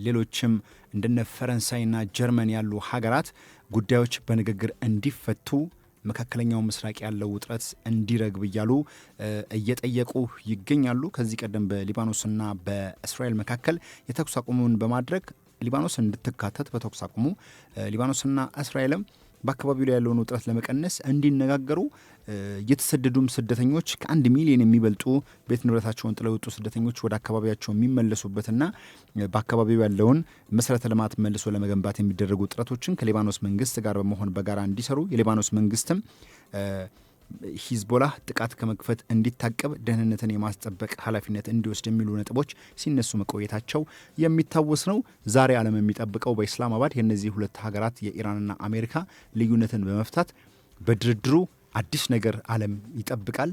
S1: ሌሎችም እንደነ ፈረንሳይና ጀርመን ያሉ ሀገራት ጉዳዮች በንግግር እንዲፈቱ መካከለኛው ምስራቅ ያለው ውጥረት እንዲረግብ እያሉ እየጠየቁ ይገኛሉ። ከዚህ ቀደም በሊባኖስና በእስራኤል መካከል የተኩስ አቁሙን በማድረግ ሊባኖስ እንድትካተት በተኩስ አቁሙ ሊባኖስና እስራኤልም በአካባቢው ላይ ያለውን ውጥረት ለመቀነስ እንዲነጋገሩ የተሰደዱም ስደተኞች ከ1 ሚሊዮን የሚበልጡ ቤት ንብረታቸውን ጥለው የወጡ ስደተኞች ወደ አካባቢያቸው የሚመለሱበትና በአካባቢው ያለውን መሰረተ ልማት መልሶ ለመገንባት የሚደረጉ ጥረቶችን ከሊባኖስ መንግስት ጋር በመሆን በጋራ እንዲሰሩ የሊባኖስ መንግስትም ሂዝቦላህ ጥቃት ከመክፈት እንዲታቀብ ደህንነትን የማስጠበቅ ኃላፊነት እንዲወስድ የሚሉ ነጥቦች ሲነሱ መቆየታቸው የሚታወስ ነው። ዛሬ ዓለም የሚጠብቀው በኢስላማባድ የእነዚህ ሁለት ሀገራት የኢራንና አሜሪካ ልዩነትን በመፍታት በድርድሩ አዲስ ነገር ዓለም ይጠብቃል።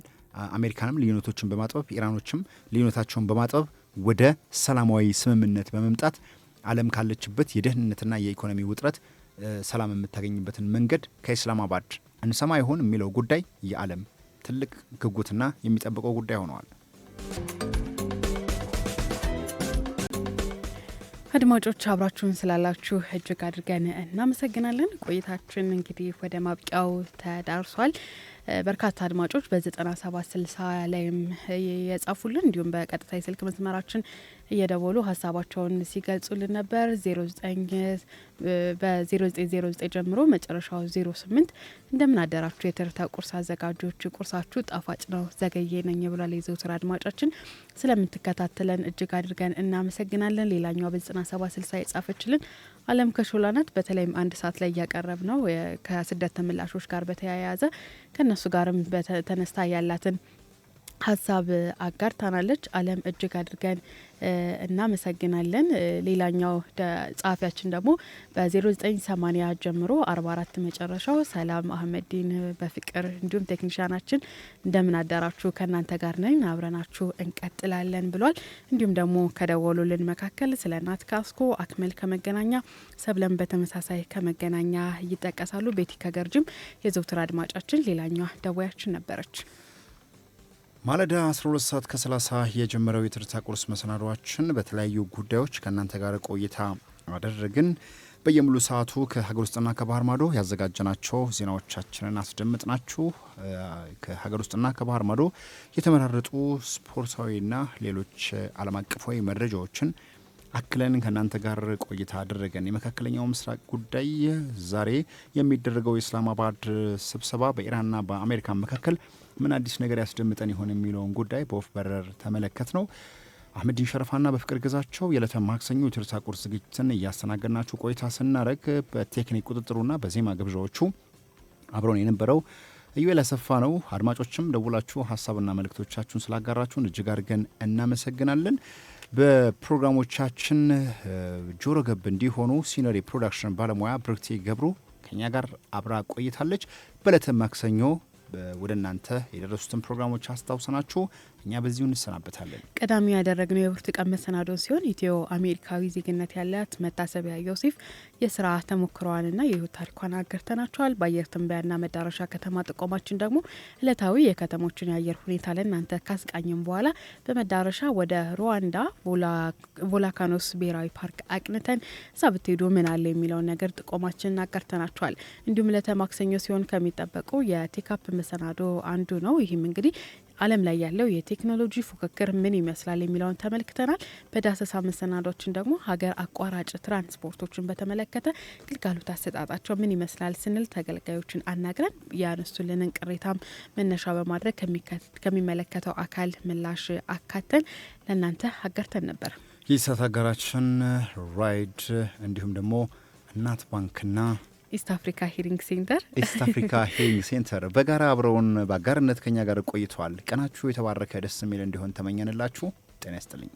S1: አሜሪካንም ልዩነቶችን በማጥበብ ኢራኖችም ልዩነታቸውን በማጥበብ ወደ ሰላማዊ ስምምነት በመምጣት ዓለም ካለችበት የደህንነትና የኢኮኖሚ ውጥረት ሰላም የምታገኝበትን መንገድ ከኢስላማባድ እንሰማ ይሆን የሚለው ጉዳይ የዓለም ትልቅ ጉጉትና የሚጠብቀው ጉዳይ ሆነዋል።
S2: አድማጮች አብራችሁን ስላላችሁ እጅግ አድርገን እናመሰግናለን። ቆይታችን እንግዲህ ወደ ማብቂያው ተዳርሷል። በርካታ አድማጮች በ9760 ላይም የጻፉልን እንዲሁም በቀጥታ የስልክ መስመራችን እየደወሉ ሀሳባቸውን ሲገልጹልን ነበር። በ0909 ጀምሮ መጨረሻው 08 እንደምን አደራችሁ የትርታ ቁርስ አዘጋጆች፣ ቁርሳችሁ ጣፋጭ ነው ዘገየ ነኝ ብሏል የዘውትር አድማጫችን። ስለምትከታተለን እጅግ አድርገን እናመሰግናለን። ሌላኛው በ9760 የጻፈችልን አለም ከሾላ ናት። በተለይም አንድ ሰዓት ላይ እያቀረብ ነው ከስደት ተመላሾች ጋር በተያያዘ ከነሱ ጋርም ተነስታ ያላትን ሀሳብ አጋርታናለች። አለም እጅግ አድርገን እናመሰግናለን። ሌላኛው ጸሐፊያችን ደግሞ በ0980 ጀምሮ 44 መጨረሻው ሰላም አህመዲን በፍቅር እንዲሁም ቴክኒሻናችን እንደምን አዳራችሁ ከእናንተ ጋር ነን አብረናችሁ እንቀጥላለን ብሏል። እንዲሁም ደግሞ ከደወሉልን መካከል ስለ ናት ካስኮ፣ አክመል ከመገናኛ፣ ሰብለም በተመሳሳይ ከመገናኛ ይጠቀሳሉ። ቤቲ ከገርጅም የዘውትር አድማጫችን ሌላኛዋ ደዋያችን ነበረች።
S1: ማለዳ 12 ሰዓት ከ30 የጀመረው የትርታ ቁርስ መሰናዷችን በተለያዩ ጉዳዮች ከእናንተ ጋር ቆይታ አደረግን። በየሙሉ ሰዓቱ ከሀገር ውስጥና ከባህር ማዶ ያዘጋጀናቸው ዜናዎቻችንን አስደምጥናችሁ ከሀገር ውስጥና ከባህር ማዶ የተመራረጡ ስፖርታዊና ሌሎች ዓለም አቀፋዊ መረጃዎችን አክለን ከእናንተ ጋር ቆይታ አደረገን። የመካከለኛው ምስራቅ ጉዳይ ዛሬ የሚደረገው የኢስላማባድ ስብሰባ በኢራንና በአሜሪካ መካከል ምን አዲስ ነገር ያስደምጠን ይሆን የሚለውን ጉዳይ በወፍ በረር ተመለከት ነው። አህመዲን ሸረፋና በፍቅር ግዛቸው የዕለተ ማክሰኞ የትርታ ቁርስ ዝግጅትን እያስተናገድናችሁ ቆይታ ስናደርግ በቴክኒክ ቁጥጥሩና በዜማ ግብዣዎቹ አብረን የነበረው ኢዩኤል አሰፋ ነው። አድማጮችም ደውላችሁ ሀሳብና መልእክቶቻችሁን ስላጋራችሁን እጅግ አድርገን እናመሰግናለን። በፕሮግራሞቻችን ጆሮ ገብ እንዲሆኑ ሲነሪ ፕሮዳክሽን ባለሙያ ብርክቲ ገብሩ ከኛ ጋር አብራ ቆይታለች። በዕለተ ማክሰኞ ወደ እናንተ የደረሱትን ፕሮግራሞች አስታውሰናችሁ እኛ በዚሁ እንሰናበታለን።
S2: ቀዳሚ ያደረግነው የብርቱካን መሰናዶ ሲሆን ኢትዮ አሜሪካዊ ዜግነት ያላት መታሰቢያ ዮሴፍ የስራ ተሞክሯንና የህይወት ታሪኳን አጋርተናቸዋል። በአየር ትንበያና መዳረሻ ከተማ ጥቆማችን ደግሞ እለታዊ የከተሞችን የአየር ሁኔታ ለእናንተ ካስቃኝም በኋላ በመዳረሻ ወደ ሩዋንዳ ቮላካኖስ ብሔራዊ ፓርክ አቅንተን እዛ ብትሄዱ ምን አለ የሚለውን ነገር ጥቆማችን አጋርተናቸዋል። እንዲሁም እለተ ማክሰኞ ሲሆን ከሚጠበቁ የቴካፕ መሰናዶ አንዱ ነው። ይህም እንግዲህ ዓለም ላይ ያለው የቴክኖሎጂ ፉክክር ምን ይመስላል የሚለውን ተመልክተናል። በዳሰሳ መሰናዶችን ደግሞ ሀገር አቋራጭ ትራንስፖርቶችን በተመለከተ ግልጋሎት አሰጣጣቸው ምን ይመስላል ስንል ተገልጋዮችን አናግረን ያነሱልንን ቅሬታም መነሻ በማድረግ ከሚመለከተው አካል ምላሽ አካተን ለእናንተ አጋርተን ነበር።
S1: የሰዓት አጋራችን ራይድ እንዲሁም ደግሞ እናት ባንክና
S2: ኢስት አፍሪካ ሂሪንግ ሴንተር
S1: በጋራ አብረውን በአጋርነት ከኛ ጋር ቆይተዋል። ቀናችሁ የተባረከ ደስ የሚል እንዲሆን ተመኘንላችሁ። ጤና ይስጥልኝ።